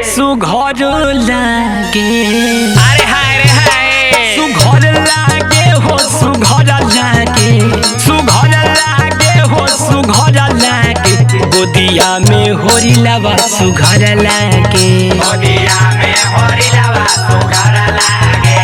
सुघर लागे, अरे हाय रे हाय, सुघर लागे हो सुघर लागे, सुघर लागे हो सुघर लागे, गोदिया में होरी लवा सुघर लागे, गोदिया में होरी लवा सुघर लागे,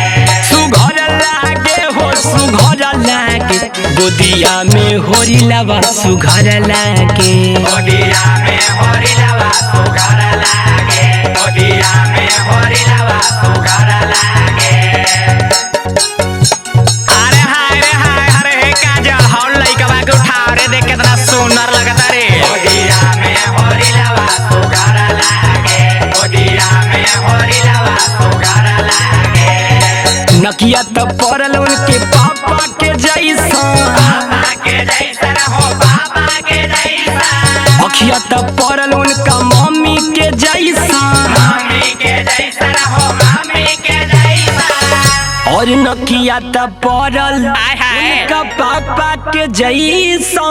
सुघर लागे हो सुघर लागे, गोदिया में होरी लवा सुघर लागे, गोदिया में होरी लवा सुघर लागे, गोदिया में होरी लवा सुघर लागे। अरे हाय रे हाय, अरे हे काजल हौल लइकवा के उठाव रे, देख कितना सुंदर लगता रे। गोदिया में होरी लवा सुघर लागे, गोदिया में होरी लवा सुघर लागे। नकिया तो पड़ल उनके पापा के जैसा, पापा के जैसा हो पापा के जैसा, अखिया तो पड़ल उनका मम्मी के जैसा, मम्मी के जैसा हो मम्मी के जैसा, और नकिया तो पड़ल उनका पापा के जैसा,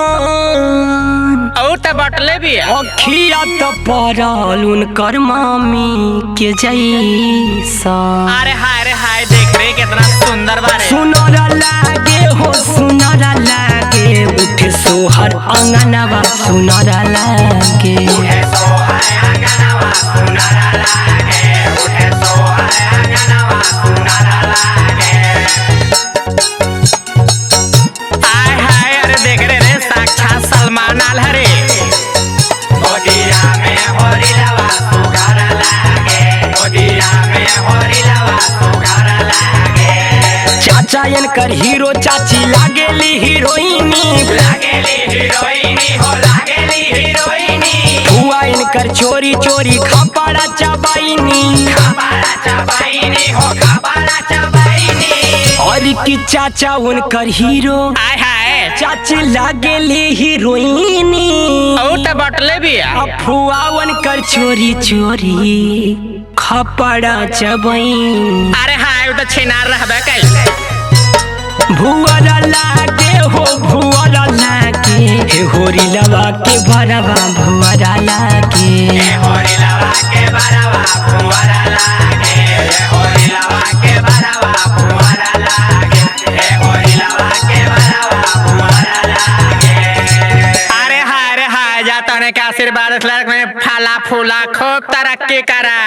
और तो बटले भी है। अखिया तो पड़ल उनकर मम्मी के जैसा। अरे हाय रे हाय, देख रे कितना सुंदर बारे। सुनर लागे हो सुनर लागे, उठे सोहर अंगनवा सुनर लागे, उठे सोहर अंगनवा सुनर लागे, उठे सोहर अंगनवा सुनर लागे। हाय हाय, अरे देख रे रे, साक्षात सलमान आल हरे। गोदिया में होरी लवा सुघर लागे, गोदिया में होरी लवा सुघर लागे। चाचा इनकर हीरो, चाची लागेली हीरोइनी, लागेली हीरोइनी हो लागेली हीरोइनी, हुआ इनकर चोरी चोरी खपड़ा चबाइनी, खबारा चबाइनी हो खबारा चबाइनी। और की चाचा उनकर हीरो, हाय हाय, चाची लागेली हीरोइनी, और तो बटले भी है। अफुआ उनकर चोरी चोरी खपड़ा चबाइनी। अरे हाय, वो तो छिनार रहबे कैले। भुअर लागे हो भुअर लागे, हे होरी लवा के भरवा भुअर लागे, ए होरी लवा के बरवा फुवारा लागे, ए होरी लवा के बरवा फुवारा लागे, ए होरी लवा के बरवा फुवारा लागे। अरे हाय रे हाय, जा तने के आशीर्वाद में फला फूला खूब तरक्की करा।